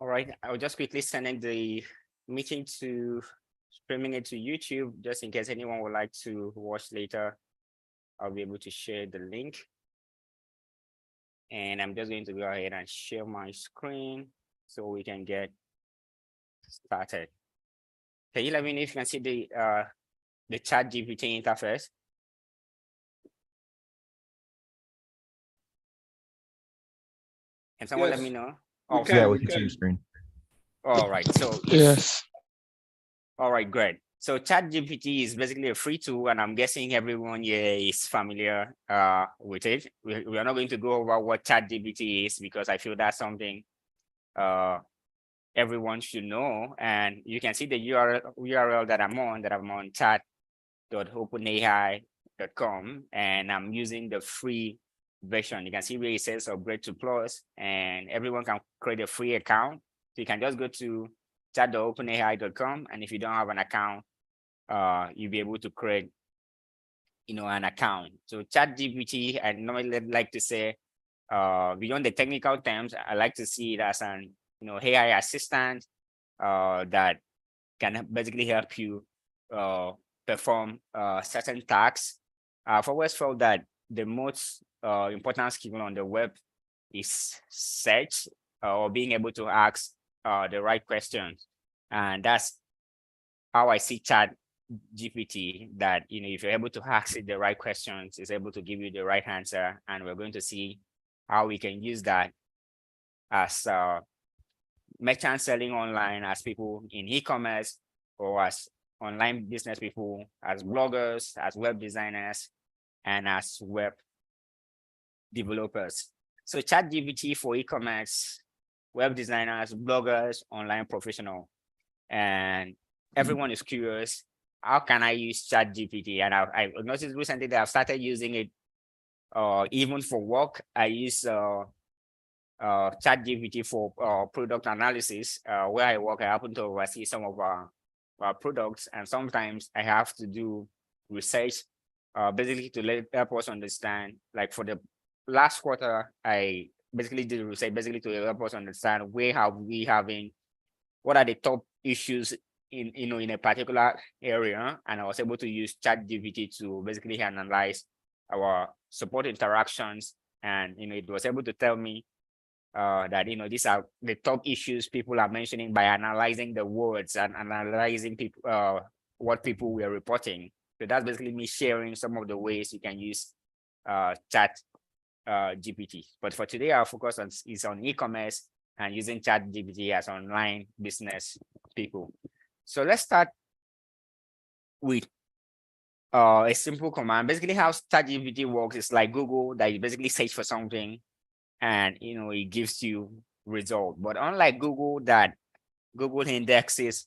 All right, I'll just quickly sending the meeting to streaming it to YouTube, just in case anyone would like to watch later. I'll be able to share the link. And I'm just going to go ahead and share my screen so we can get started. Can you let me know if you can see the ChatGPT interface? Can someone let me know? Oh, Yeah, we can see your screen. All right, so Yes. all right, great. So ChatGPT is basically a free tool, and I'm guessing everyone here is familiar with it. We are not going to go over what ChatGPT is because I feel that's something everyone should know. And you can see the URL that I'm on chat.openai.com, and I'm using the free version. You can see where it says upgrade to plus, and everyone can create a free account. So you can just go to chat.openai.com, and if you don't have an account, you'll be able to create, an account. So ChatGPT, I normally like to say, beyond the technical terms, I like to see it as an, AI assistant that can basically help you perform certain tasks. I've always felt that the most important skill on the web is search or being able to ask the right questions. And that's how I see ChatGPT, that, if you're able to ask it the right questions, it's able to give you the right answer. And we're going to see how we can use that as merchants selling online, as people in e-commerce, or as online business people, as bloggers, as web designers, and as web developers. So ChatGPT for e-commerce, web designers, bloggers, online professional, and everyone is curious, how can I use ChatGPT? And I noticed recently that I've started using it even for work. I use ChatGPT for product analysis. Where I work, I happen to oversee some of our products, and sometimes I have to do research basically to help us understand. Like for the last quarter, I basically did research basically to help us understand what are the top issues in a particular area, and I was able to use ChatGPT to basically analyze our support interactions, and it was able to tell me that these are the top issues people are mentioning by analyzing the words and analyzing people what people were reporting. So that's basically me sharing some of the ways you can use Chat GPT. But for today, our focus is on e-commerce and using ChatGPT as online business people. So let's start with a simple command. Basically, how ChatGPT works is like Google, that you basically search for something, and it gives you result. But unlike Google, that Google indexes,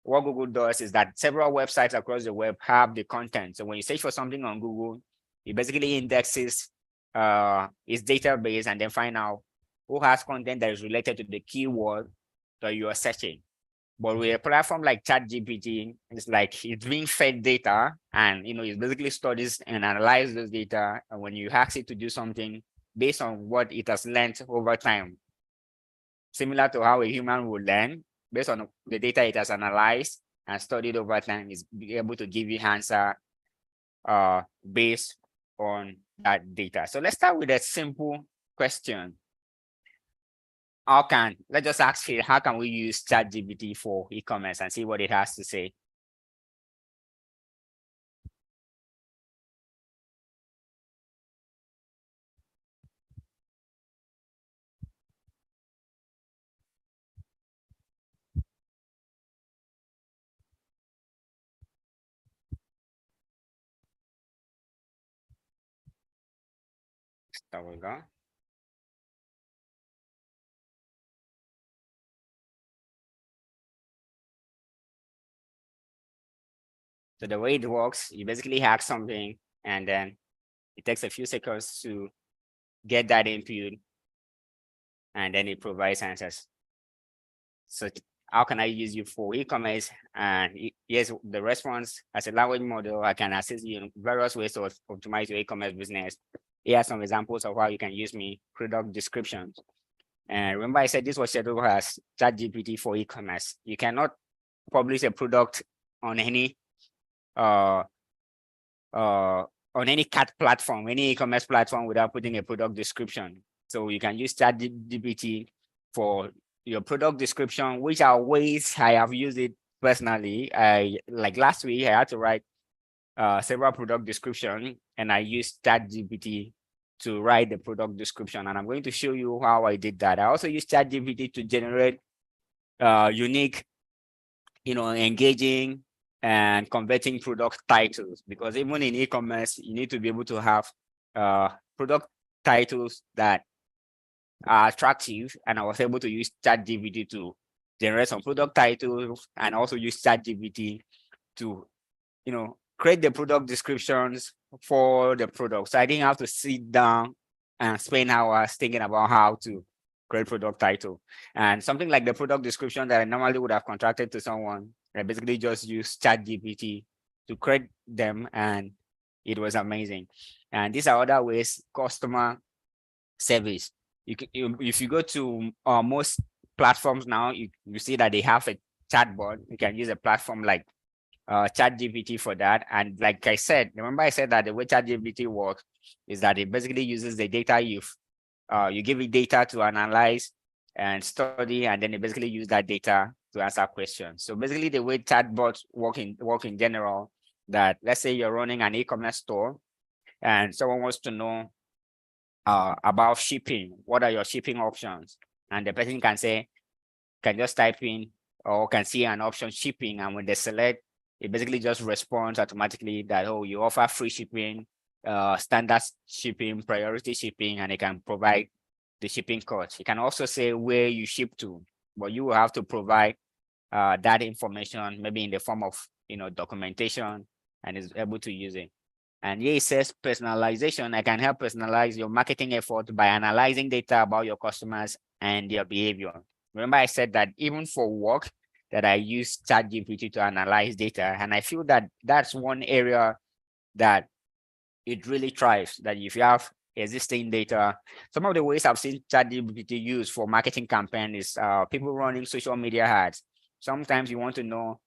what Google does is that several websites across the web have the content. So when you search for something on Google, it basically indexes its database and then find out who has content that is related to the keyword that you are searching. But with a platform like ChatGPT, it's like it's being fed data, and it basically studies and analyzes those data. And when you ask it to do something based on what it has learned over time, similar to how a human would learn based on the data it has analyzed and studied over time, is be able to give you answer based on that data. So let's start with a simple question. Let's just ask here, how can we use ChatGPT for e-commerce, and see what it has to say. There we go. So the way it works, you basically hack something, and then it takes a few seconds to get that input, and then it provides answers. So how can I use you for e-commerce? And yes, the response as a language model, I can assist you in various ways to optimize your e-commerce business. Here are some examples of how you can use me: product descriptions. And remember, I said this was scheduled as ChatGPT for e-commerce. You cannot publish a product on any uh on any CAT platform, any e-commerce platform without putting a product description. So you can use ChatGPT for your product description, which are ways I have used it personally. I like last week I had to write several product description, and I used ChatGPT to write the product description. And I'm going to show you how I did that. I also used ChatGPT to generate unique, engaging and converting product titles, because even in e-commerce, you need to be able to have product titles that are attractive. And I was able to use ChatGPT to generate some product titles, and also use ChatGPT to, create the product descriptions for the product. So I didn't have to sit down and spend hours thinking about how to create product title. And something like the product description that I normally would have contracted to someone, I basically just use ChatGPT to create them, and it was amazing. And these are other ways. Customer service. If you go to most platforms now, you see that they have a chatbot. You can use a platform like ChatGPT for that. And like I said, remember I said that the way ChatGPT works is that it basically uses the data you give it data to analyze and study, and then it basically use that data to answer questions. So basically the way chatbots work in general, that let's say you're running an e-commerce store and someone wants to know about shipping. What are your shipping options? And the person can just type in, or can see an option shipping, and when they select, it basically just responds automatically that, oh, you offer free shipping, standard shipping, priority shipping, and it can provide the shipping cost. You can also say where you ship to, but you will have to provide that information, maybe in the form of documentation, and is able to use it. And here it says personalization. I can help personalize your marketing effort by analyzing data about your customers and their behavior. Remember, I said that even for work, that I use ChatGPT to analyze data. And I feel that that's one area that it really thrives, that if you have existing data. Some of the ways I've seen ChatGPT used for marketing campaign is people running social media ads. Sometimes you want to know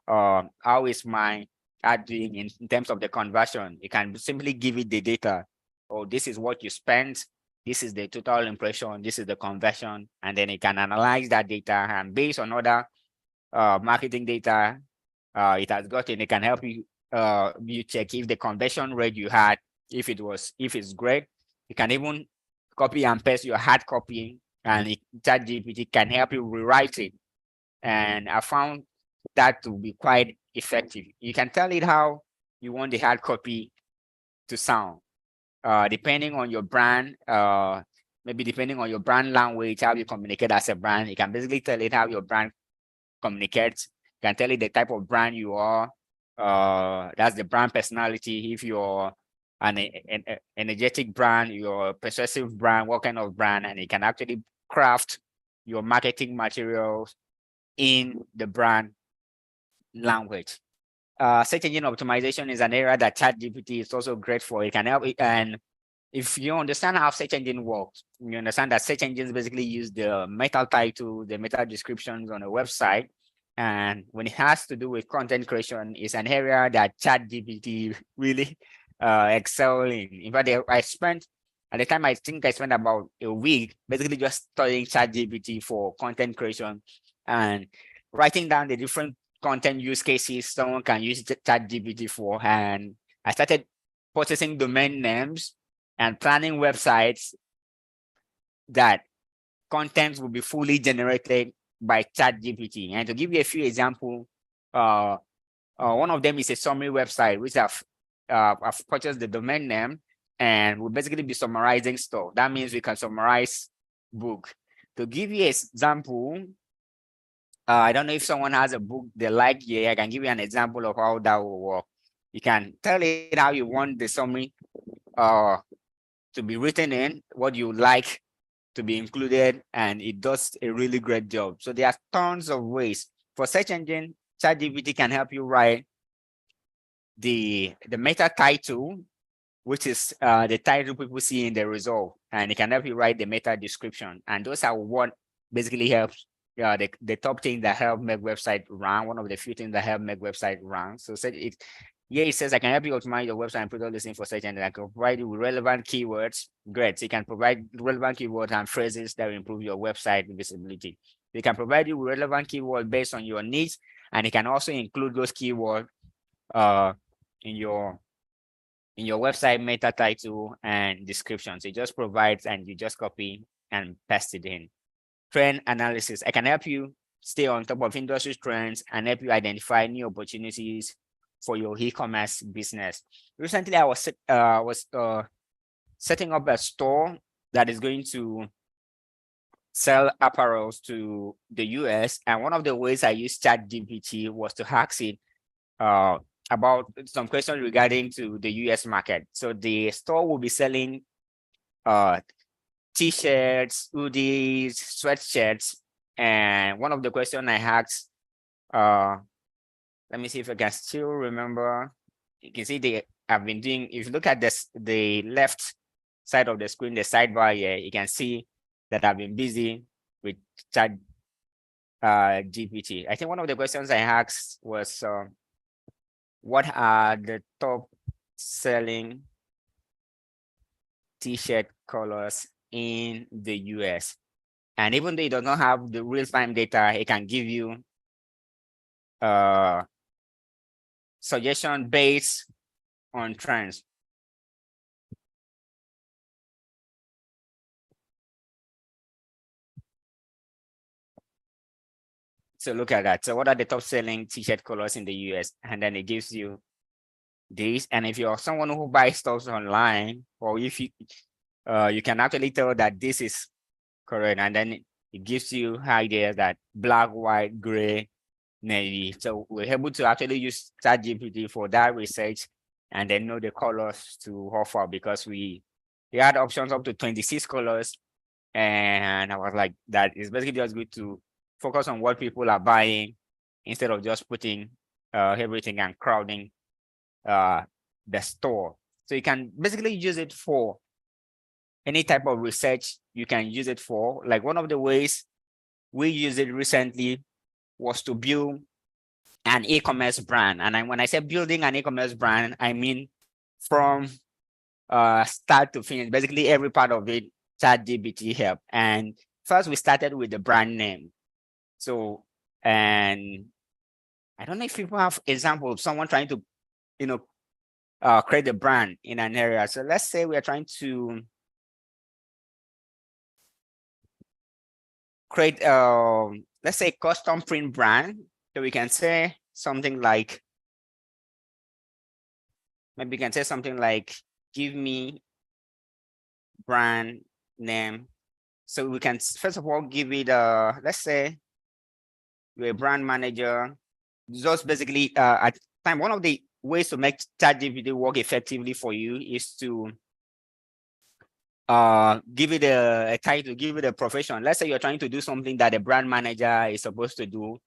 how is my ad doing in terms of the conversion. You can simply give it the data. Oh, this is what you spent. This is the total impression. This is the conversion. And then it can analyze that data, and based on other marketing data it has gotten, it can help you you check if the conversion rate you had, if it's great. You can even copy and paste your hard copy, and ChatGPT can help you rewrite it. And I found that to be quite effective. You can tell it how you want the hard copy to sound, depending on your brand, maybe depending on your brand language, how you communicate as a brand. You can basically tell it how your brand communicates. You can tell it the type of brand you are. That's the brand personality. If you're an energetic brand, you're a persuasive brand, what kind of brand, and it can actually craft your marketing materials in the brand language. Search engine optimization is an area that ChatGPT is also great for. It can help, and if you understand how search engine works, you understand that search engines basically use the meta title, the meta descriptions on a website. And when it has to do with content creation, it's an area that ChatGPT really excel in. In fact, at the time, I think I spent about a week basically just studying ChatGPT for content creation and writing down the different content use cases someone can use ChatGPT for. And I started processing domain names and planning websites that content will be fully generated by ChatGPT. And to give you a few examples, one of them is a summary website, which I've purchased the domain name, and we'll basically be summarizing stuff. That means we can summarize book. To give you an example, I don't know if someone has a book they like here. I can give you an example of how that will work. You can tell it how you want the summary to be written in, what you like to be included, and it does a really great job. So there are tons of ways. For search engine, ChatGPT can help you write the meta title, which is the title people see in the result. and it can help you write the meta description. And those are what basically helps the top things that help make website run, one of the few things that help make website run. So it says I can help you optimize your website and put all this in for search engine. I can provide you with relevant keywords. Great. So you can provide relevant keywords and phrases that will improve your website visibility. They can provide you with relevant keywords based on your needs, and it can also include those keywords in your website meta title and description. So it just provides and you just copy and paste it in. Trend analysis. I can help you stay on top of industry trends and help you identify new opportunities for your e-commerce business. Recently, I was setting up a store that is going to sell apparels to the US, and one of the ways I used ChatGPT was to ask it about some questions regarding to the US market. So the store will be selling t-shirts, hoodies, sweatshirts, and one of the questions I asked, let me see if I can still remember. You can see I've been doing, if you look at this, the left side of the screen, the sidebar here, you can see that I've been busy with Chat GPT. I think one of the questions I asked was, what are the top selling t-shirt colors in the US? And even though it does not have the real-time data, it can give you suggestion based on trends. So look at that. So what are the top selling t-shirt colors in the US? And then it gives you this. And if you're someone who buys stuff online, or if you you can actually tell that this is correct, and then it gives you ideas that black, white, gray, navy. So we're able to actually use ChatGPT for that research and then know the colors to offer, because we had options up to 26 colors. And I was like, that is basically just good to focus on what people are buying instead of just putting everything and crowding the store. So you can basically use it for any type of research. You can use it for, like, one of the ways we used it recently was to build an e-commerce brand. And when I say building an e-commerce brand, I mean from start to finish, basically every part of it, ChatGPT help. And first we started with the brand name. So, and I don't know if people have example of someone trying to, create a brand in an area. So let's say we are trying to create, let's say, custom print brand. So we can say something like, maybe we can say something like, give me brand name. So we can first of all give it let's say you're a brand manager. Just basically at time, one of the ways to make ChatGPT work effectively for you is to give it a title, give it a profession. Let's say you're trying to do something that a brand manager is supposed to do,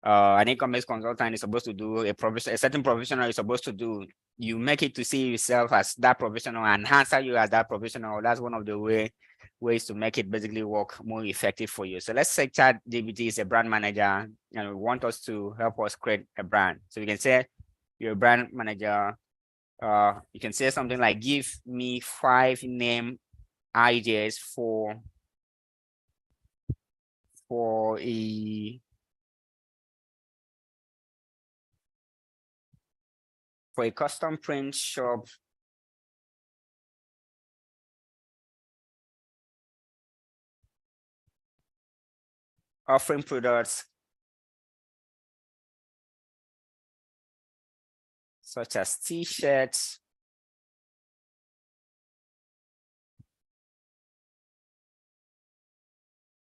an e-commerce consultant is supposed to do, a certain professional is supposed to do. You make it to see yourself as that professional and answer you as that professional. That's one of the ways to make it basically work more effective for you. So let's say ChatGPT is a brand manager and we want us to help us create a brand. So we can say you're a brand manager. You can say something like, give me 5 name ideas for a custom print shop offering products such as t-shirts,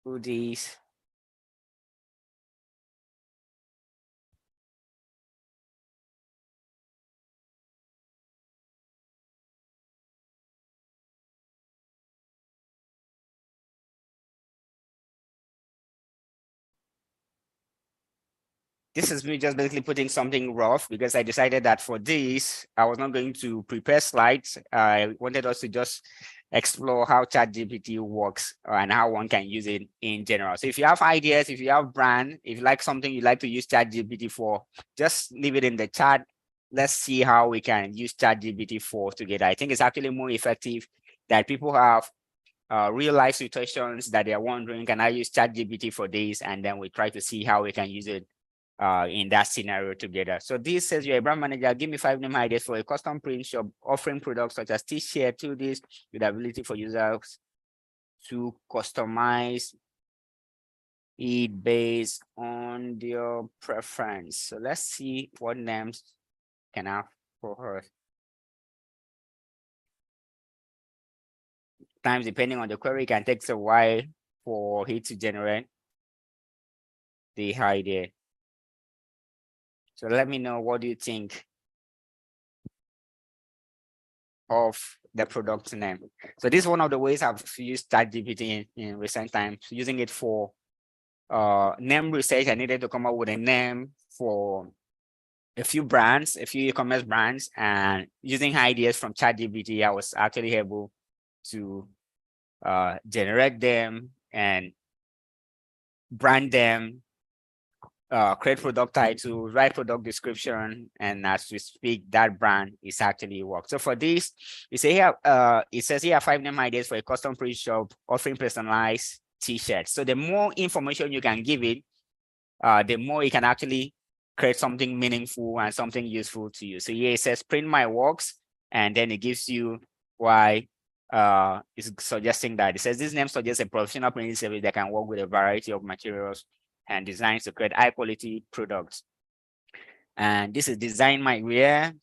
hoodies, this is me just basically putting something rough, because I decided that for this, I was not going to prepare slides. I wanted us to just explore how ChatGPT works and how one can use it in general. So if you have ideas, if you have brand, if you like something you like to use ChatGPT for, just leave it in the chat. Let's see how we can use ChatGPT for together. I think it's actually more effective that people have real life situations that they are wondering, can I use ChatGPT for this? And then we try to see how we can use it in that scenario together. So this says you're a brand manager, give me 5 name ideas for a custom print shop offering products such as t-shirt, hoodies with the ability for users to customize it based on their preference. So let's see what names can I have for her. Times depending on the query, it can take a while for it to generate the idea. So let me know, what do you think of the product name? So this is one of the ways I've used ChatGPT in recent times, using it for name research. I needed to come up with a name for a few brands, a few e-commerce brands, and using ideas from ChatGPT, I was actually able to generate them and brand them, create product title, write product description, and as we speak, that brand is actually work. So for this, it says here 5 name ideas for a custom print shop offering personalized t-shirts. So the more information you can give it, the more it can actually create something meaningful and something useful to you. So here it says print my works, and then it gives you why it's suggesting that. It says this name suggests a professional printing service that can work with a variety of materials and designs to create high quality products. And this is Design My Wear.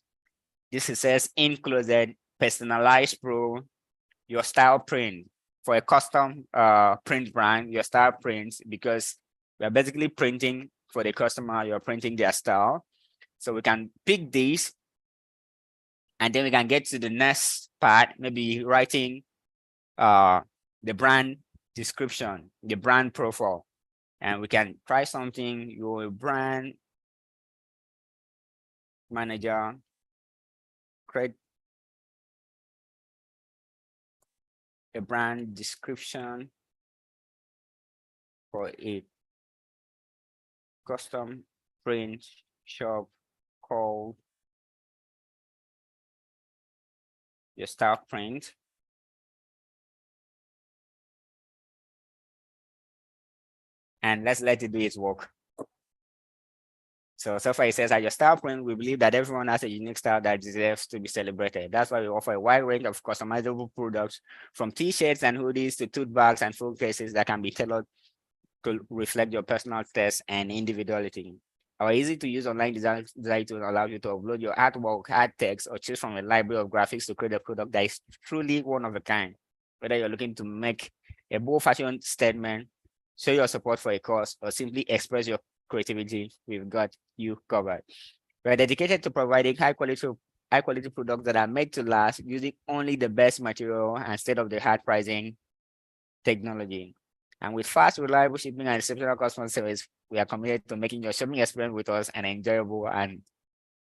This is says in closet, personalized pro, your style print for a custom print brand, your style prints, because we are basically printing for the customer, you're printing their style. So we can pick these, and then we can get to the next part, maybe writing the brand description, the brand profile. And we can try something, your brand manager, create a brand description for a custom print shop called your style print. And let's let it do its work. So far it says at your style print, we believe that everyone has a unique style that deserves to be celebrated. That's why we offer a wide range of customizable products, from t-shirts and hoodies to tote bags and phone cases that can be tailored to reflect your personal taste and individuality. Our easy-to-use online design tool allows you to upload your artwork, add text, or choose from a library of graphics to create a product that is truly one of a kind. Whether you're looking to make a bold fashion statement, show your support for a cause, or simply express your creativity, we've got you covered. We're dedicated to providing high quality products that are made to last, using only the best material and state-of-the-art pricing technology. And with fast, reliable shipping and exceptional customer service, we are committed to making your shopping experience with us an enjoyable and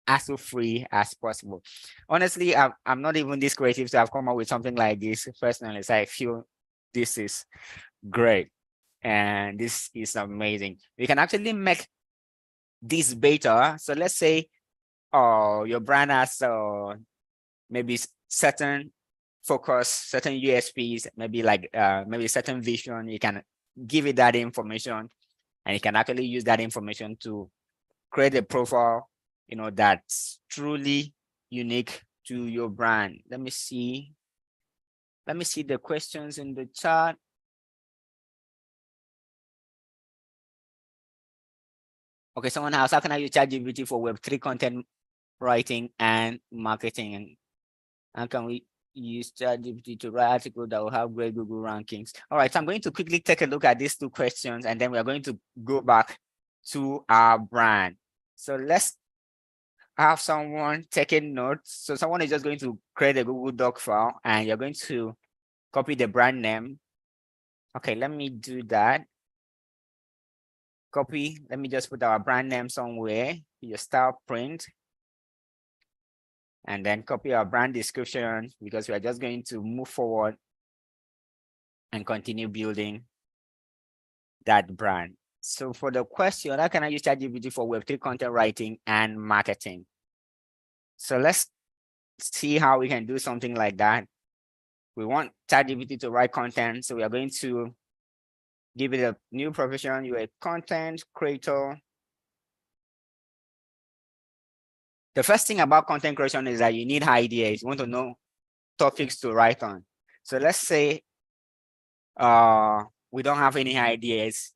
hassle-free as possible. Honestly, I'm not even this creative to have come up with something like this personally. So I feel this is great. And this is amazing. We can actually make this better. So let's say your brand has maybe certain focus, certain USPs, maybe like maybe certain vision. You can give it that information, and you can actually use that information to create a profile, you know, that's truly unique to your brand. Let me see the questions in the chat. Okay, someone else, how can I use ChatGPT for Web3 content writing and marketing? And how can we use ChatGPT to write articles that will have great Google rankings? All right, so I'm going to quickly take a look at these two questions, and then we are going to go back to our brand. So let's have someone taking notes. So someone is just going to create a Google Doc file, and you're going to copy the brand name. Okay, let me do that. Copy, let me just put our brand name somewhere, your style print, and then copy our brand description, because we are just going to move forward and continue building that brand. So for the question, how can I use ChatGPT for Web3 content writing and marketing? So let's see how we can do something like that. We want ChatGPT to write content. So we are going to give it a new profession. You're a content creator. The first thing about content creation is that you need ideas. You want to know topics to write on. So let's say we don't have any ideas.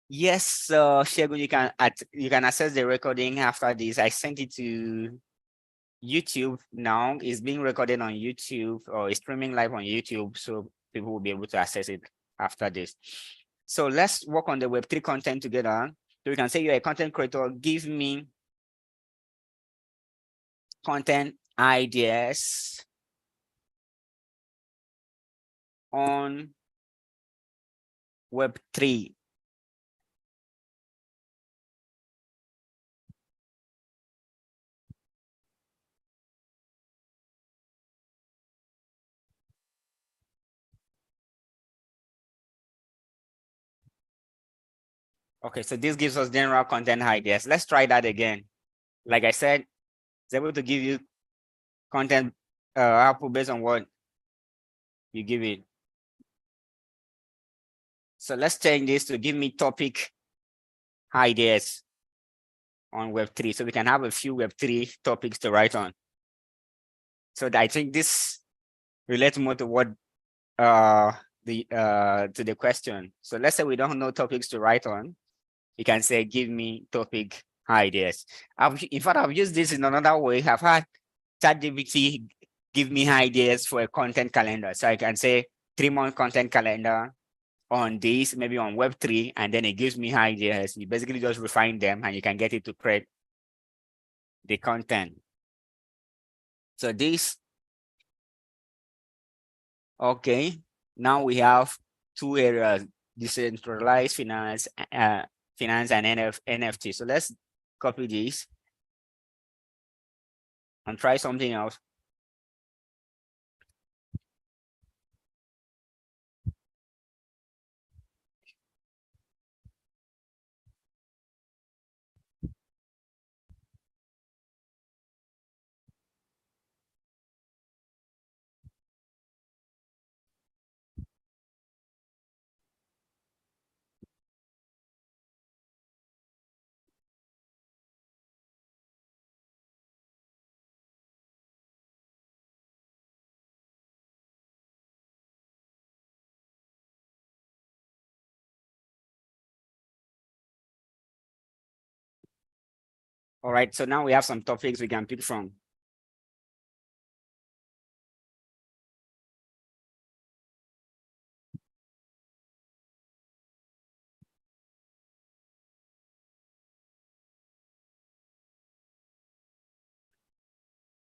Yes, Shegun, you can access the recording after this. I sent it to YouTube now. It's being recorded on YouTube or it's streaming live on YouTube, so people will be able to access it after this. So let's work on the Web3 content together. So you can say you're a content creator. Give me content ideas on Web3. Okay, so this gives us general content ideas. Let's try that again. Like I said, it's able to give you content output based on what you give it. So let's change this to give me topic ideas on Web3. So we can have a few Web3 topics to write on. So I think this relates more to what to the question. So let's say we don't know topics to write on. You can say, give me topic ideas. In fact, I've used this in another way. I've had ChatGPT give me ideas for a content calendar. So I can say 3-month content calendar on this, maybe on Web3, and then it gives me ideas. You basically just refine them and you can get it to create the content. So this, okay, now we have 2 areas, decentralized finance, finance and NFT. So let's copy this and try something else. All right, so now we have some topics we can pick from.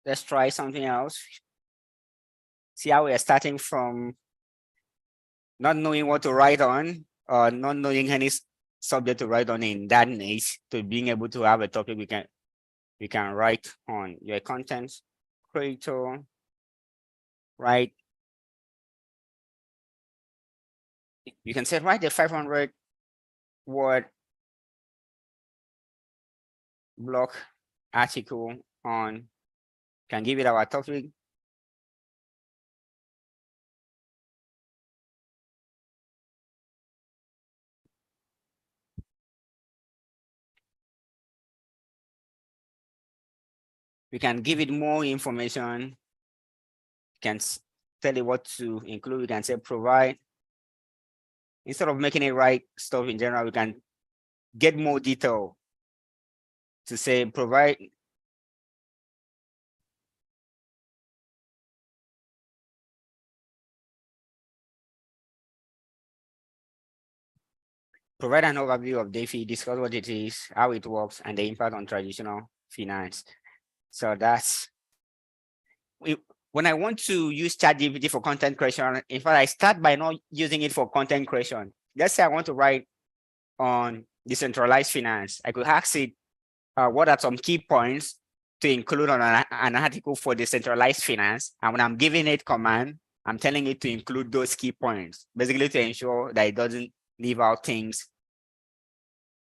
Let's try something else. See how we are starting from not knowing what to write on, or not knowing any subject to write on in that niche, to being able to have a topic we can write on. Your content creator, right? You can say write a 500-word blog article on, can give it our topic. We can give it more information. Can tell it what to include. We can say provide. Instead of making it write stuff in general, we can get more detail to say provide provide an overview of DeFi, discuss what it is, how it works, and the impact on traditional finance. So that's when I want to use ChatGPT for content creation. In fact, I start by not using it for content creation. Let's say I want to write on decentralized finance. I could ask it, what are some key points to include on an article for decentralized finance. And when I'm giving it command, I'm telling it to include those key points, basically to ensure that it doesn't leave out things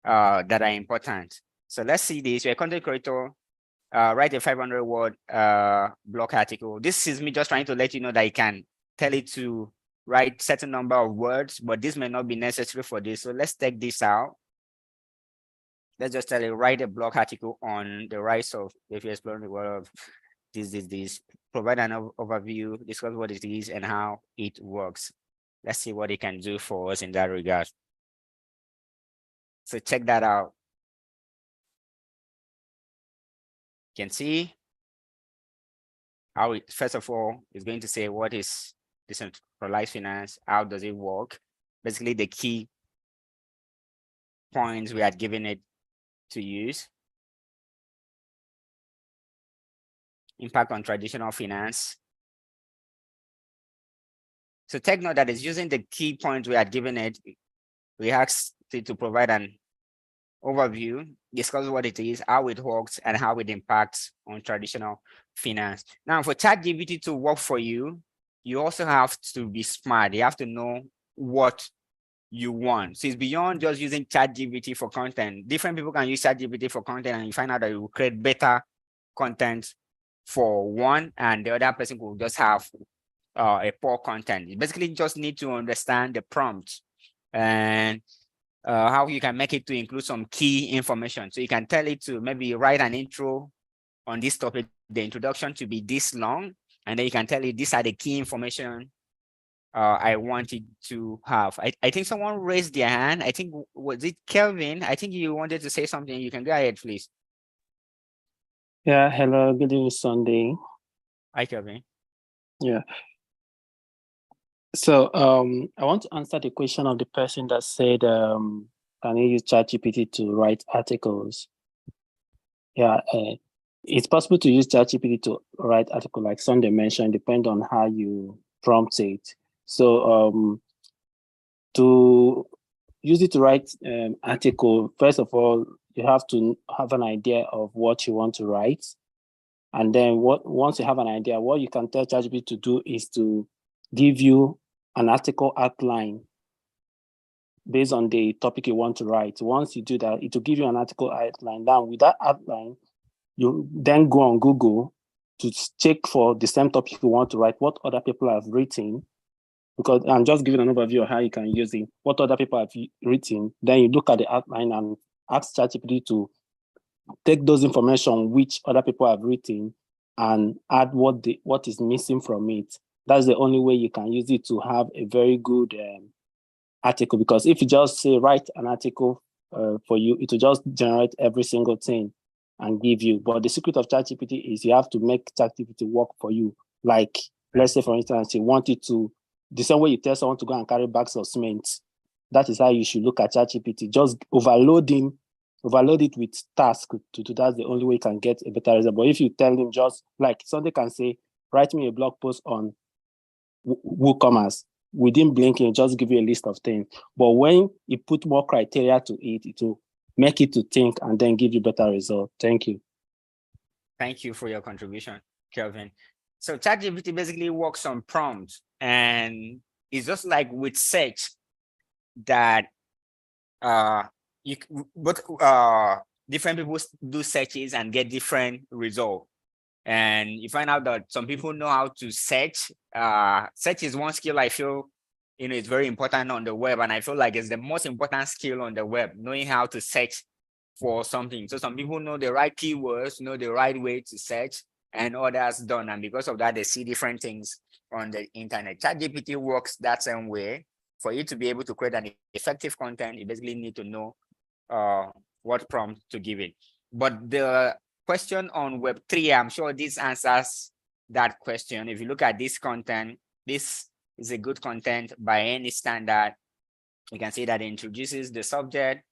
that are important. So let's see this. You're a content creator, write a 500-word blog article. This is me just trying to let you know that you can tell it to write certain number of words, but this may not be necessary for this. So let's take this out. Let's just tell it, write a blog article on the rise of, if you're exploring the world of this, provide an overview, discuss what it is and how it works. Let's see what it can do for us in that regard. So check that out. You can see how it, first of all, is going to say what is decentralized finance, how does it work? Basically, the key points we had given it to use. Impact on traditional finance. So take note that it's using the key points we had given it. We asked it to provide an overview, discuss what it is, how it works, and how it impacts on traditional finance. Now, for ChatGPT to work for you, you also have to be smart. You have to know what you want. So it's beyond just using ChatGPT for content. Different people can use ChatGPT for content, and you find out that you will create better content for one, and the other person will just have a poor content. You basically just need to understand the prompt and how you can make it to include some key information. So you can tell it to maybe write an intro on this topic, the introduction to be this long, and then you can tell it these are the key information I wanted to have. I think someone raised their hand. I think, was it Kelvin? I think you wanted to say something. You can go ahead, please. Yeah, hello, good evening, Sunday. Hi, Kelvin. Yeah. So I want to answer the question of the person that said, can you use ChatGPT to write articles? Yeah, it's possible to use ChatGPT to write article, like Sunday mentioned, depend on how you prompt it. So to use it to write article, first of all, you have to have an idea of what you want to write. And then once you have an idea, what you can tell ChatGPT to do is to give you an article outline based on the topic you want to write. Once you do that, it will give you an article outline. Now, with that outline, you then go on Google to check for the same topic you want to write, what other people have written, because I'm just giving an overview of how you can use it, what other people have written. Then you look at the outline and ask ChatGPT to take those information which other people have written and add what is missing from it. That's the only way you can use it to have a very good article, because if you just say write an article for you, it will just generate every single thing and give you. But the secret of ChatGPT is you have to make ChatGPT work for you. Like, let's say, for instance, you want it to, the same way you tell someone to go and carry bags of cement, that is how you should look at ChatGPT. Just overload it with tasks to do. That's the only way you can get a better result. But if you tell him, just like Sunday can say, write me a blog post on WooCommerce, within blinking, just give you a list of things. But when you put more criteria to it, it will make it to think and then give you better result. Thank you. Thank you for your contribution, Kelvin. So ChatGPT basically works on prompts, and it's just like with search that different people do searches and get different results. And you find out that some people know how to search. Search is one skill I feel it's very important on the web, and I feel like it's the most important skill on the web, knowing how to search for something. So some people know the right keywords, know the right way to search, and others don't. And because of that, they see different things on the internet. ChatGPT works that same way. For you to be able to create an effective content, you basically need to know what prompt to give it. But the question on Web3, I'm sure this answers that question. If you look at this content, this is a good content by any standard. You can see that it introduces the subject,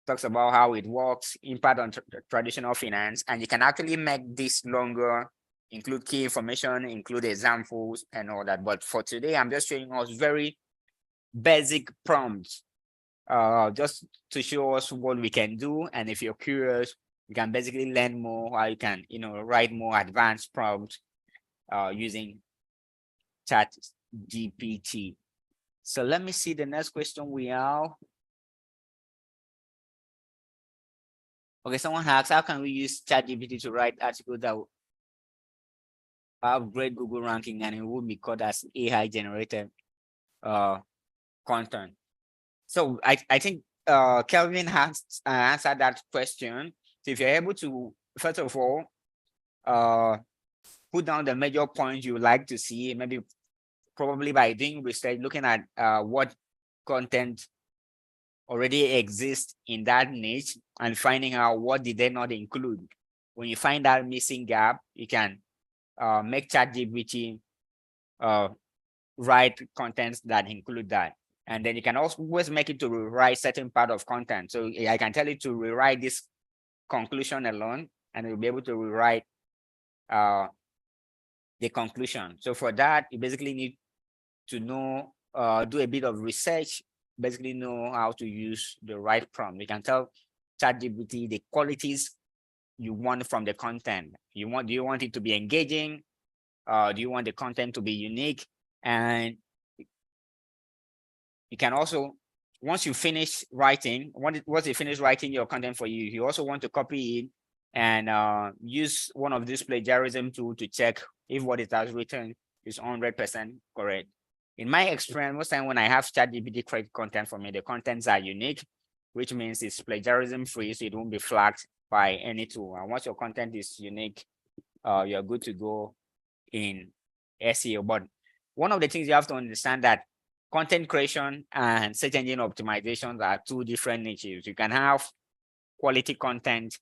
talks about how it works, impact on traditional finance, and you can actually make this longer, include key information, include examples and all that. But for today, I'm just showing us very basic prompts just to show us what we can do. And if you're curious, you can basically learn more, how you can, write more advanced prompts using ChatGPT. So let me see the next question we have. Okay, someone asks, how can we use ChatGPT to write articles that have great Google ranking and it will be called as AI generated content? So I think Kelvin has answered that question. So if you're able to, first of all, put down the major points you would like to see, maybe probably by doing research, looking at what content already exists in that niche and finding out what did they not include. When you find that missing gap, you can make ChatGPT write contents that include that. And then you can also always make it to rewrite certain part of content. So I can tell it to rewrite this conclusion alone, and it will be able to rewrite the conclusion. So for that, you basically need to know, do a bit of research, basically know how to use the right prompt. You can tell ChatGPT the qualities you want from the content. Do you want it to be engaging? Do you want the content to be unique? And you can also, once you finish writing, once you finish writing your content for you, you also want to copy it and use one of these plagiarism tool to check if what it has written is 100% correct. In my experience, most time when I have ChatGPT create content for me, the contents are unique, which means it's plagiarism free, so it won't be flagged by any tool. And once your content is unique, you're good to go in SEO. But one of the things you have to understand that content creation and search engine optimizations are two different niches. You can have quality content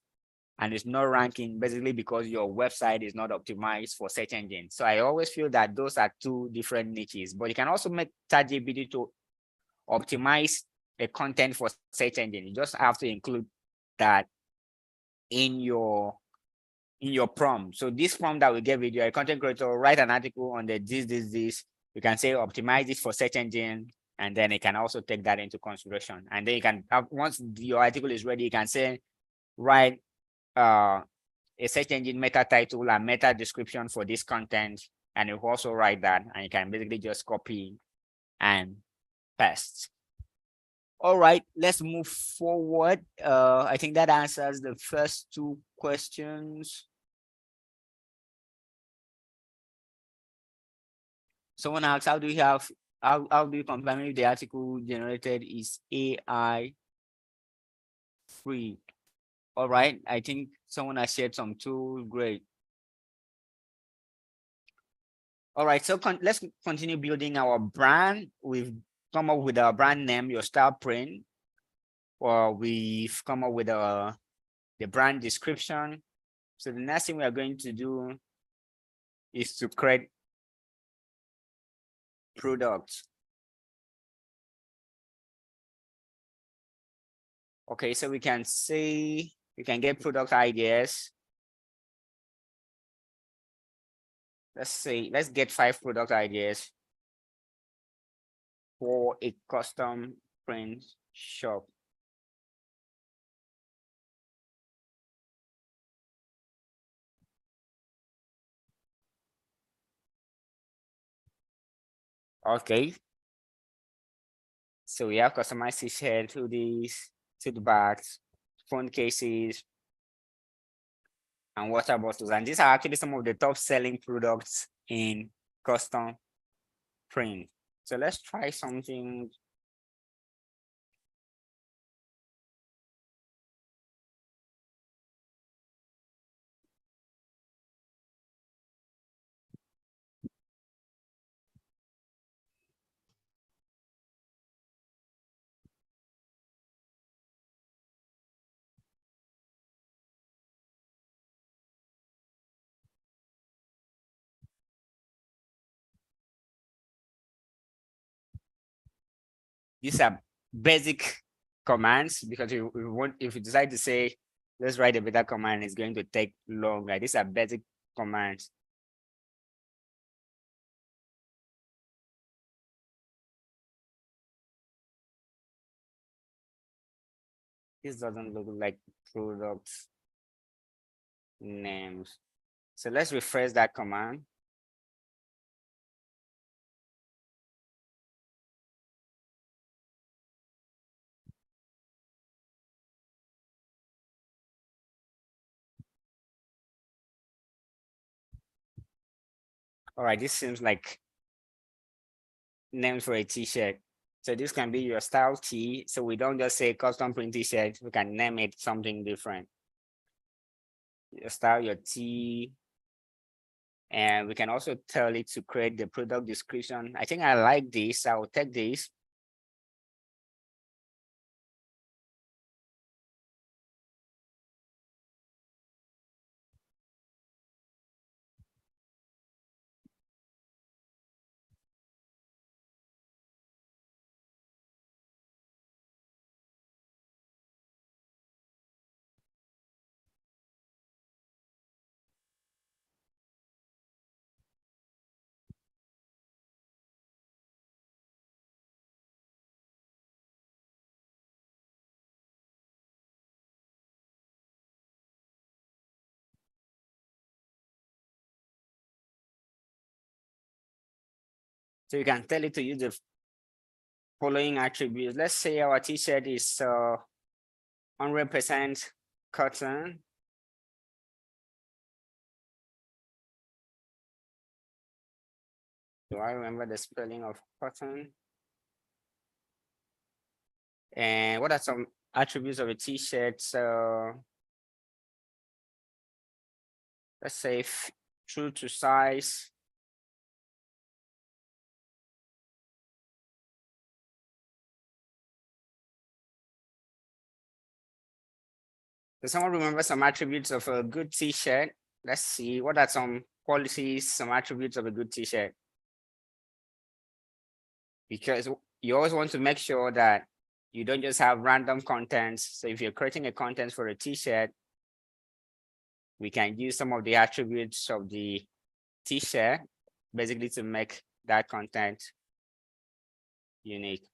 and it's not ranking basically because your website is not optimized for search engine. So I always feel that those are two different niches, but you can also make ChatGPT to optimize the content for search engine. You just have to include that in your prompt. So this prompt that we give you, a content creator, write an article on the this. You can say optimize it for search engine, and then it can also take that into consideration. And then you can have, once your article is ready, you can say write a search engine meta title and meta description for this content, and you also write that, and you can basically just copy and paste. All right, let's move forward. I think that answers the first two questions. Someone asks, how do you confirm if the article generated is AI free? All right, I think someone has shared some tools. Great. All right, so let's continue building our brand. We've come up with our brand name, Your Style Print, or we've come up with the brand description. So the next thing we are going to do is to create products. Okay, so we can say, we can get product ideas. Let's get 5 product ideas for a custom print shop. Okay. So we have customized t-shirt, hoodies, tote bags, phone cases, and water bottles. And these are actually some of the top selling products in custom print. So let's try something. These are basic commands, because if you decide to say, let's write a better command, it's going to take longer. These are basic commands. This doesn't look like products. names. So let's refresh that command. All right, this seems like name for a t-shirt. So this can be your style tee. So we don't just say custom print t-shirt, we can name it something different. Your style, your tee. And we can also tell it to create the product description. I think I like this. I will take this. So you can tell it to use the following attributes. Let's say our t-shirt is 100% cotton. Do I remember the spelling of cotton? And what are some attributes of a t-shirt? So let's say true to size. Does someone remember some attributes of a good t-shirt? Let's see, what are some qualities, some attributes of a good t-shirt? Because you always want to make sure that you don't just have random contents. So if you're creating a content for a t-shirt, we can use some of the attributes of the t-shirt basically to make that content unique.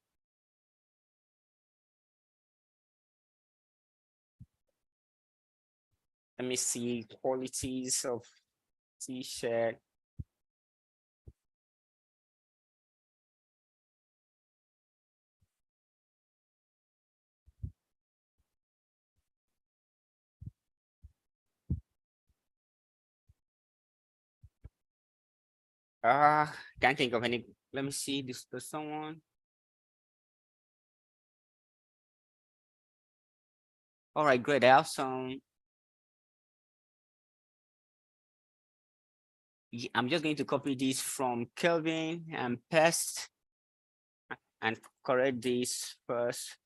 Let me see qualities of t-shirt. Can't think of any. Let me see this. There's someone. All right, great. I have some. I'm just going to copy this from Kelvin and paste and correct this first.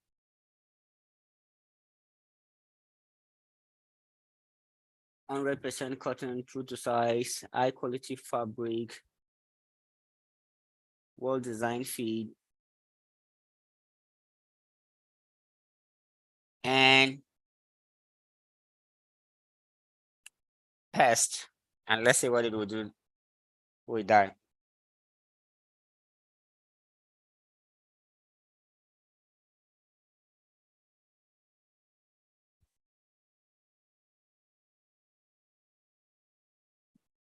%100% cotton, true to size, high quality fabric, well designed feed, and paste. And let's see what it will do with that.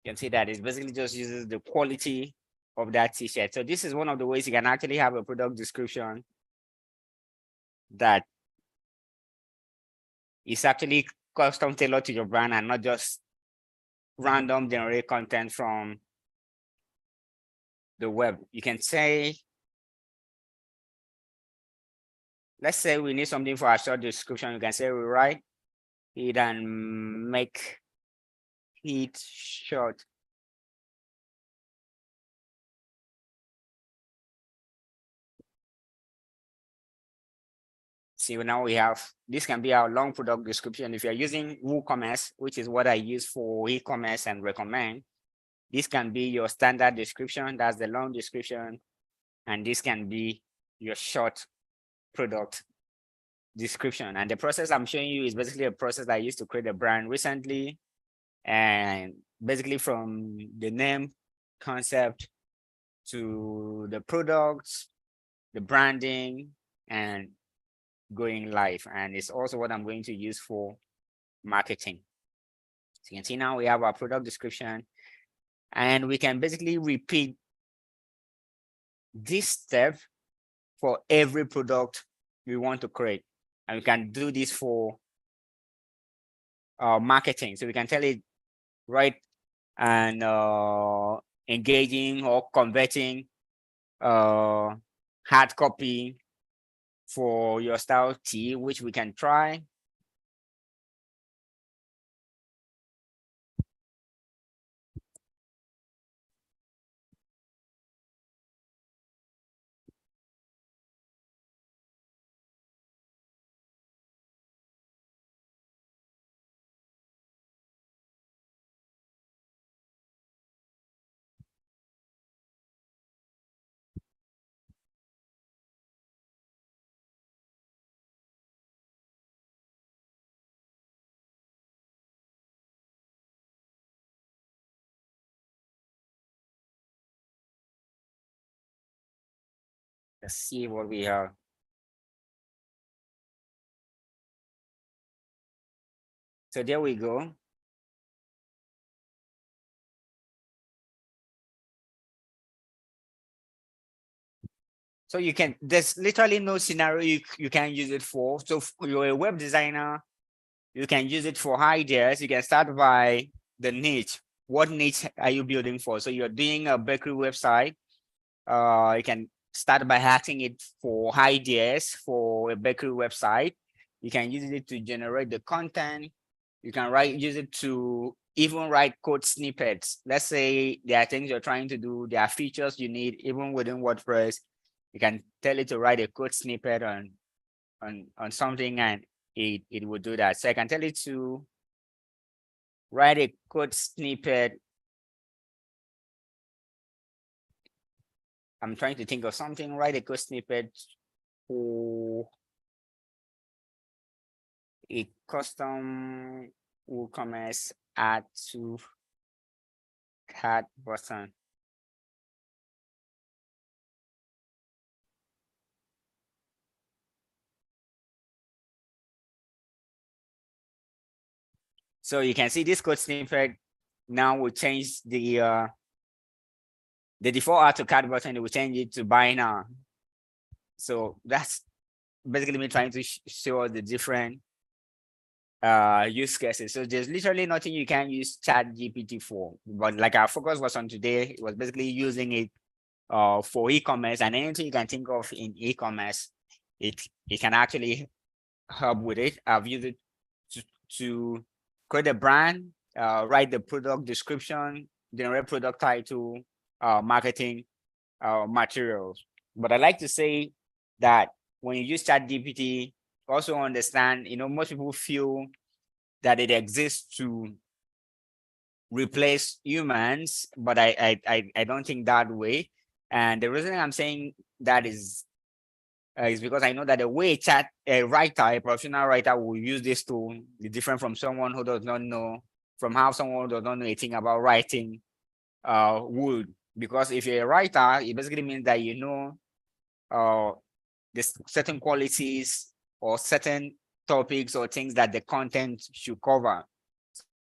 You can see that it basically just uses the quality of that t-shirt. So this is one of the ways you can actually have a product description that is actually custom tailored to your brand and not just random generate content from the web. You can say, let's say we need something for a short description. You can say rewrite it and make it short. See, now we have, this can be our long product description. If you're using WooCommerce, which is what I use for e-commerce and recommend, this can be your standard description. That's the long description. And this can be your short product description. And the process I'm showing you is basically a process I used to create a brand recently. And basically from the name concept to the products, the branding, and going live. And it's also what I'm going to use for marketing. So you can see now we have our product description, and we can basically repeat this step for every product we want to create. And we can do this for marketing. So we can tell it, right, and engaging or converting hard copy for your style T, which we can try. Let's see what we have. So there we go. So you can, there's literally no scenario you can use it for. So if you're a web designer, you can use it for ideas. You can start by the niche. What niche are you building for? So you're doing a bakery website. You can start by hacking it for ideas for a bakery website. You can use it to generate the content. You can use it to even write code snippets. Let's say there are things you're trying to do, there are features you need even within WordPress. You can tell it to write a code snippet on something, and it will do that. So I can tell it to write a code snippet. I'm trying to think of something, write a code snippet for a custom WooCommerce add to cart button. So you can see this code snippet now will change the default add to cart button. It will change it to buy now. So that's basically me trying to show the different use cases. So there's literally nothing you can use ChatGPT for, but like our focus was on today, it was basically using it for e-commerce, and anything you can think of in e-commerce, it can actually help with it. I've used it to create a brand, write the product description, generate product title, marketing materials. But I like to say that when you use ChatGPT, also understand, most people feel that it exists to replace humans, but I don't think that way. And the reason I'm saying that is because I know that the way a writer, a professional writer, will use this tool is different from someone who does not know, from how someone who does not know anything about writing would. Because if you're a writer, it basically means that you know the certain qualities or certain topics or things that the content should cover.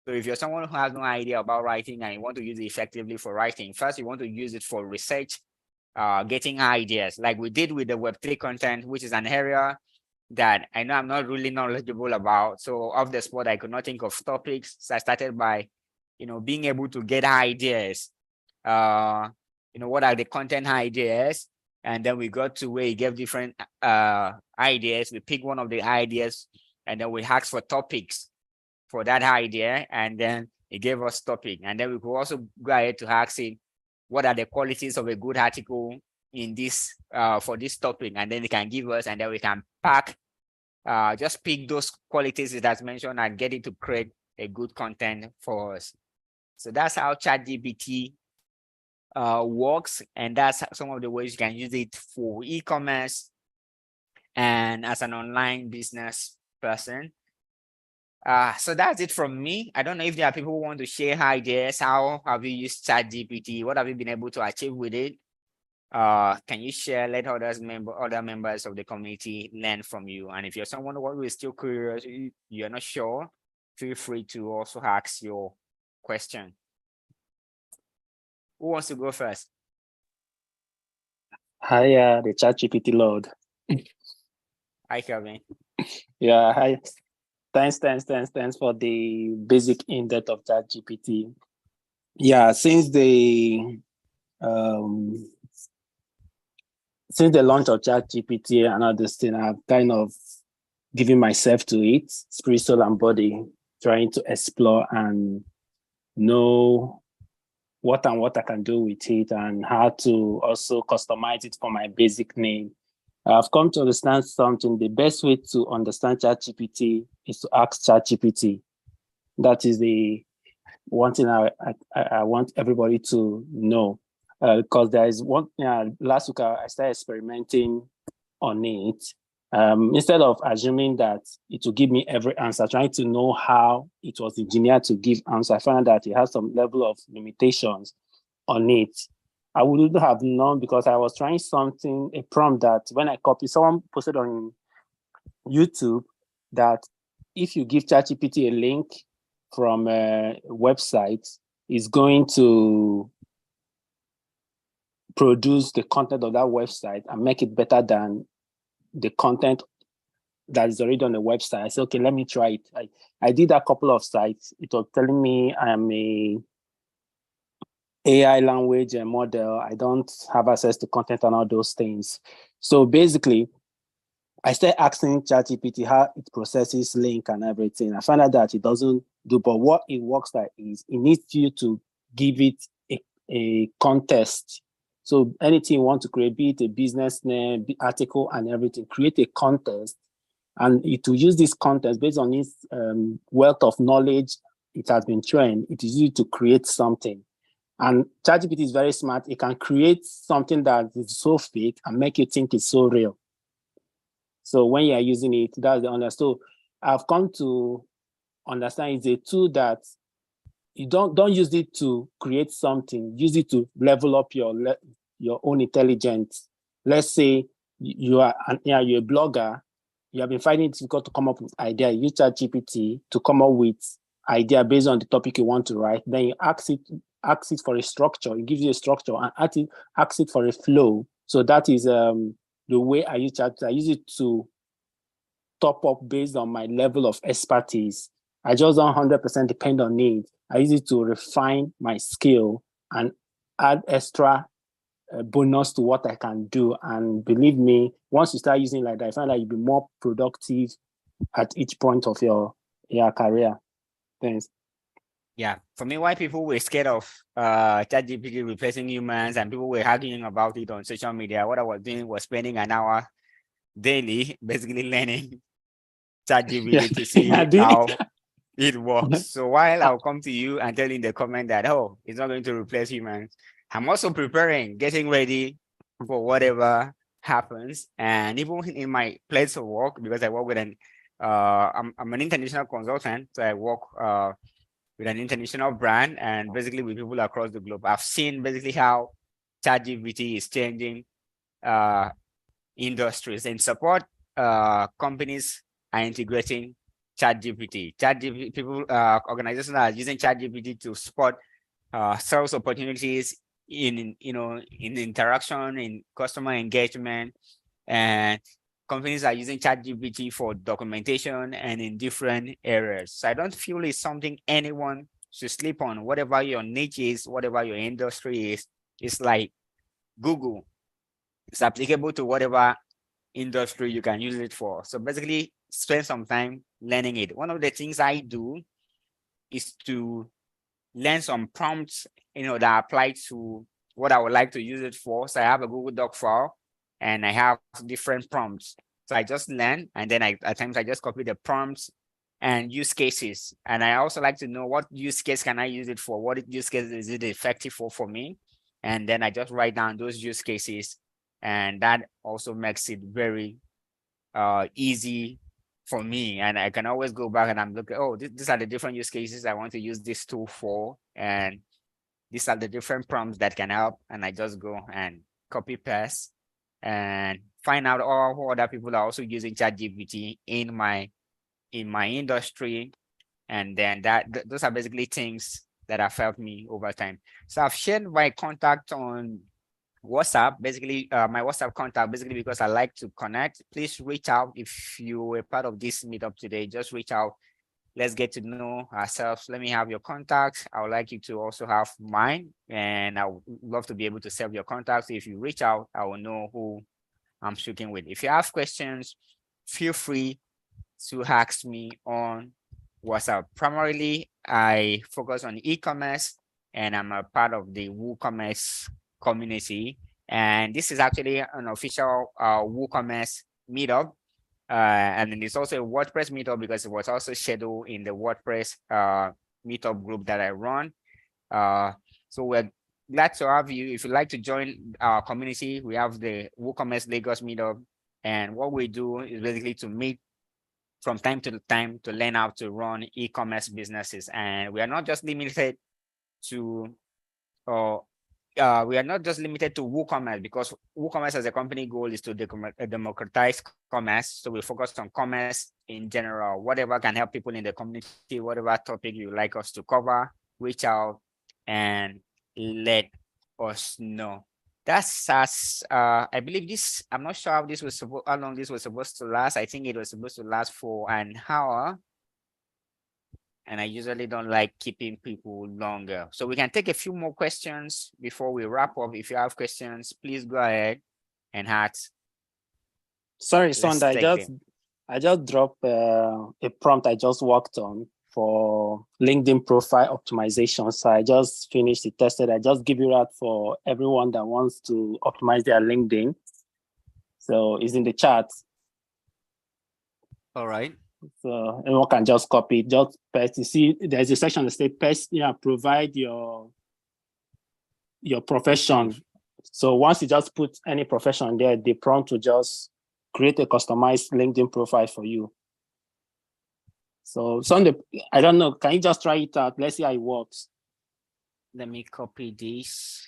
So if you're someone who has no idea about writing and you want to use it effectively for writing, first you want to use it for research, getting ideas, like we did with the Web3 content, which is an area that I know I'm not really knowledgeable about. So off the spot, I could not think of topics. So I started by, being able to get ideas. What are the content ideas? And then we got to where he gave different ideas. We pick one of the ideas, and then we asked for topics for that idea, and then it gave us topic. And then we could also go ahead to ask it, what are the qualities of a good article in this for this topic, and then it can give us, and then we can just pick those qualities that's mentioned and get it to create a good content for us. So that's how ChatGPT works, and that's some of the ways you can use it for e-commerce and as an online business person. So that's it from me. I don't know if there are people who want to share ideas. How have you used ChatGPT? What have you been able to achieve with it? Can you share? Let other members of the community learn from you. And if you're someone who is still curious, you're not sure, feel free to also ask your question. Who wants to go first? Hi, the ChatGPT Lord. Hi, Kevin. Yeah, hi. Thanks for the basic in-depth of ChatGPT. Yeah, since the launch of ChatGPT and all this thing, I've kind of given myself to it, spirit, soul, and body, trying to explore and know what I can do with it and how to also customize it for my basic need. I've come to understand something. The best way to understand ChatGPT is to ask ChatGPT. That is the one thing I want everybody to know. Because there is one, last week I started experimenting on it. Instead of assuming that it will give me every answer, trying to know how it was engineered to give answer, I found that it has some level of limitations on it. I wouldn't have known because I was trying something, a prompt that when I copy, someone posted on YouTube that if you give ChatGPT a link from a website, it's going to produce the content of that website and make it better than the content that is already on the website. I said, okay, let me try it. I did a couple of sites. It was telling me I am a AI language and model. I don't have access to content and all those things. So basically, I started asking ChatGPT how it processes link and everything. I found out that it doesn't do, but what it works like is it needs you to give it a context. So anything you want to create, be it a business name, article and everything, create a context, and it will use this context based on its wealth of knowledge. It has been trained. It is used to create something. And ChatGPT is very smart. It can create something that is so fake and make you think it's so real. So when you are using it, that's the understand. So I've come to understand it's a tool that you don't use it to create something. Use it to level up your own intelligence. Let's say you're a blogger. You have been finding it difficult to come up with idea. You use ChatGPT to come up with idea based on the topic you want to write. Then you ask it for a structure. It gives you a structure and ask it for a flow. So that is the way I use ChatGPT. I use it to top up based on my level of expertise. I just don't 100% depend on it. I use it to refine my skill and add extra bonus to what I can do. And believe me, once you start using it like that, I find that you'll be more productive at each point of your career. Thanks. Yeah, for me, why people were scared of ChatGPT replacing humans and people were arguing about it on social media, what I was doing was spending an hour daily basically learning ChatGPT to see how it works. So while I'll come to you and tell you in the comment that, oh, it's not going to replace humans, I'm also preparing, getting ready for whatever happens. And even in my place of work, because I work with I'm an international consultant, so I work with an international brand and basically with people across the globe. I've seen basically how ChatGPT is changing industries. In support, companies are integrating ChatGPT. People, organizations are using ChatGPT to support sales opportunities in interaction, in customer engagement, and companies are using ChatGPT for documentation and in different areas. So I don't feel it's something anyone should sleep on. Whatever your niche is, whatever your industry is, it's like Google. It's applicable to whatever industry you can use it for. So basically, spend some time learning it. One of the things I do is to learn some prompts, that apply to what I would like to use it for. So I have a Google Doc file and I have different prompts. So I just learn, and then at times I just copy the prompts and use cases. And I also like to know what use case can I use it for? What use case is it effective for me? And then I just write down those use cases. And that also makes it very easy for me. And I can always go back and I'm looking, oh, these are the different use cases I want to use this tool for. And these are the different prompts that can help. And I just go and copy paste and find out all who other people are also using ChatGPT in my industry And then those are basically things that have helped me over time. So I've shared my contact on WhatsApp, basically my WhatsApp contact, basically because I like to connect. Please reach out if you were part of this meetup today. Just reach out. Let's get to know ourselves. Let me have your contacts. I would like you to also have mine, and I would love to be able to save your contacts. If you reach out, I will know who I'm speaking with. If you have questions, feel free to ask me on WhatsApp. Primarily, I focus on e-commerce, and I'm a part of the WooCommerce community. And this is actually an official WooCommerce meetup. And then it's also a WordPress meetup because it was also scheduled in the WordPress meetup group that I run. So we're glad to have you. If you'd like to join our community, we have the WooCommerce Lagos meetup. And what we do is basically to meet from time to time to learn how to run e-commerce businesses. And we are not just limited to we are not just limited to WooCommerce, because WooCommerce as a company goal is to democratize commerce. So we focus on commerce in general, whatever can help people in the community, whatever topic you like us to cover, reach out and let us know. That's as I believe this. I'm not sure how long this was supposed to last. I think it was supposed to last for an hour, and I usually don't like keeping people longer. So we can take a few more questions before we wrap up. If you have questions, please go ahead and ask. Sorry, Let's Sonda, take them. I just dropped a prompt I just worked on for LinkedIn profile optimization. So I just finished it, tested. I just give you that for everyone that wants to optimize their LinkedIn. So it's in the chat. All right. So anyone can just copy it, just paste. You see, there's a section that says paste, provide your profession. So once you just put any profession there, the prompt will just create a customized LinkedIn profile for you. So Sunday, I don't know, can you just try it out? Let's see how it works. Let me copy this.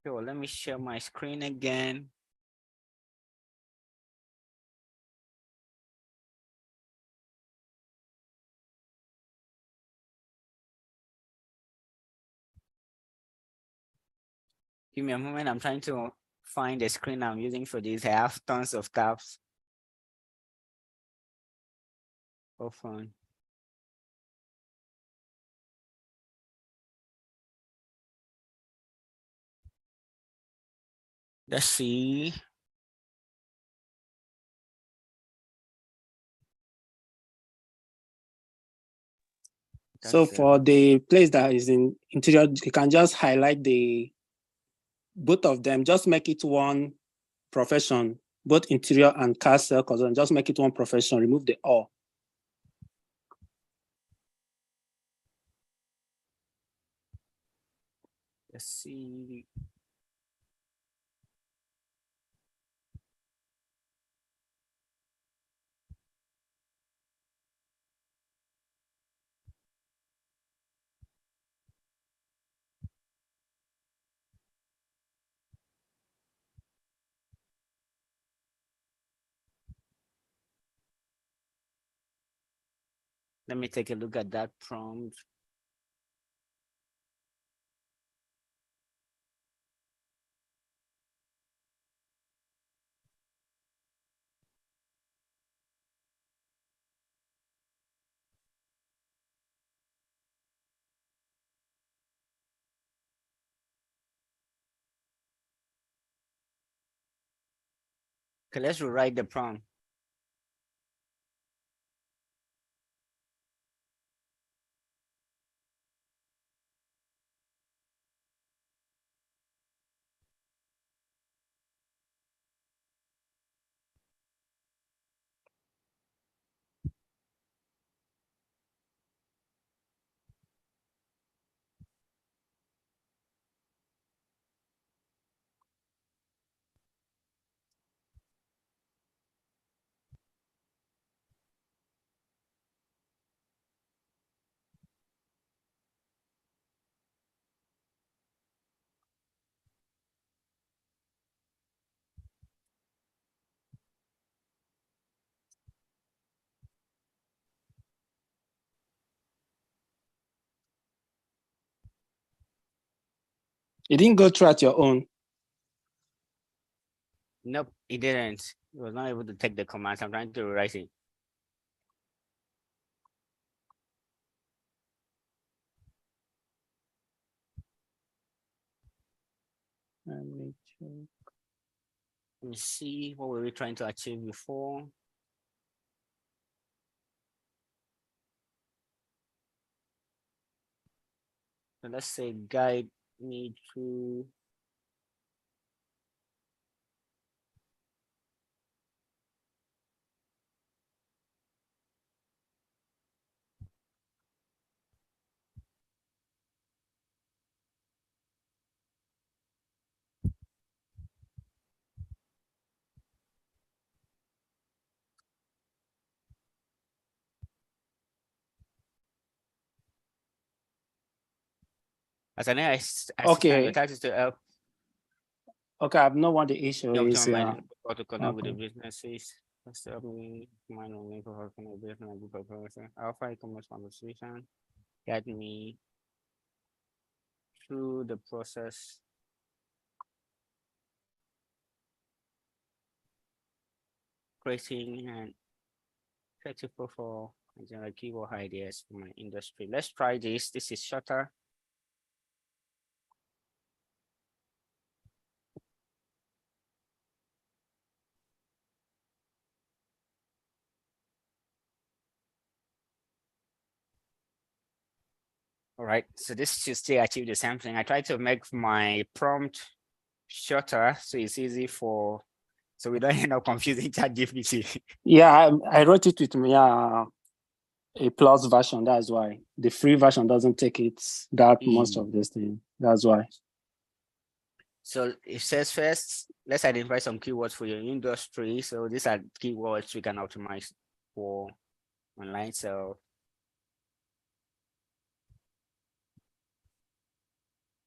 So let me share my screen again. Give me a moment. I'm trying to find the screen I'm using for this. I have tons of tabs open. Let's see. So for the place that is in interior, you can just highlight both of them, just make it one profession, both interior and car circles, and just make it one profession, remove the all. Let's see. Let me take a look at that prompt. Okay, let's rewrite the prompt. It didn't go through at your own. Nope, it didn't. It was not able to take the commands. I'm trying to rewrite it. Let me check. Let me see, what were we trying to achieve before? So let's say guide me through. As an AI assistant, your Okay. task is to help Okay, I've known what the issue the is. optimal how to connect with the Okay. businesses. Let's help me mind on link for helping a business and group of person. Alpha e-commerce conversation. Guide me through the process. Creating an effective profile and generate keyword ideas for my industry. Let's try this. This is shorter. All right, so this should still achieve the same thing. I try to make my prompt shorter so it's easy for, so we don't end up confusing ChatGPT. Yeah, I wrote it with me, a plus version. That's why the free version doesn't take it that most of this thing. That's why. So it says first, let's identify some keywords for your industry. So these are keywords we can optimize for online.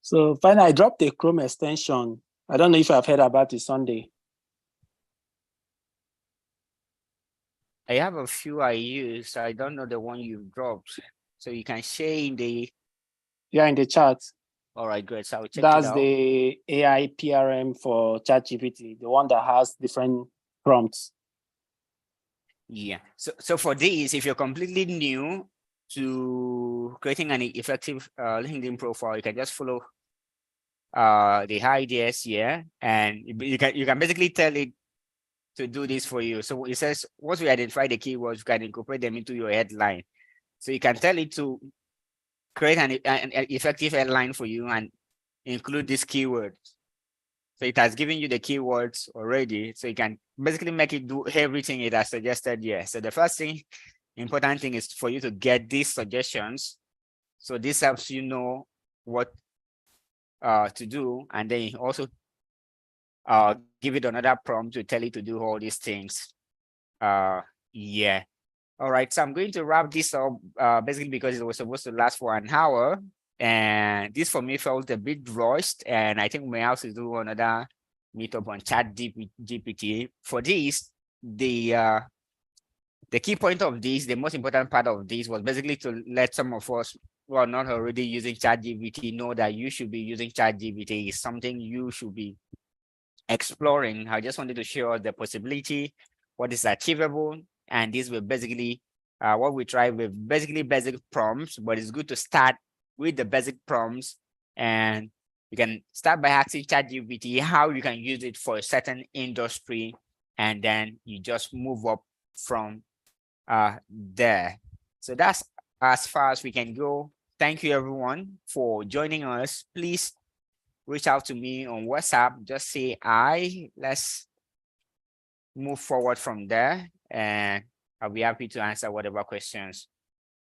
So finally, I dropped the Chrome extension. I don't know if I've heard about it Sunday. I have a few I use. I don't know the one you've dropped. So you can share in the. Yeah, in the chat. All right, great. So I'll check it That's out. the AI PRM for ChatGPT, the one that has different prompts. Yeah. So for these, if you're completely new to creating an effective LinkedIn profile, you can just follow the ideas here, and you can basically tell it to do this for you. So it says once we identify the keywords, you can incorporate them into your headline. So you can tell it to create an effective headline for you and include these keywords. So it has given you the keywords already. So you can basically make it do everything it has suggested here. So the first thing, important thing is for you to get these suggestions. So this helps you know what to do, and then also give it another prompt to tell it to do all these things. Yeah. All right, so I'm going to wrap this up basically because it was supposed to last for an hour, and this for me felt a bit rushed, and I think we may have to do another meetup on ChatGPT. For this, the key point of this, the most important part of this was basically to let some of us who are not already using ChatGPT know that you should be using ChatGPT. It's something you should be exploring. I just wanted to show the possibility, what is achievable, and this will basically what we try with basically basic prompts, but it's good to start with the basic prompts, and you can start by asking ChatGPT how you can use it for a certain industry, and then you just move up from there. So that's as far as we can go. Thank you everyone for joining us. Please reach out to me on WhatsApp. Just say hi. Let's move forward from there, and I'll be happy to answer whatever questions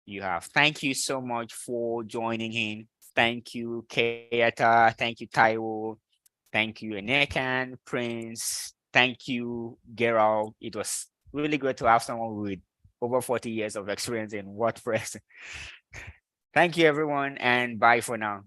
you have. Thank you so much for joining in. Thank you, Keita. Thank you, Taiwo. Thank you, Enekan, Prince. Thank you, Gerald. It was really good to have someone with over 40 years of experience in WordPress. Thank you, everyone, and bye for now.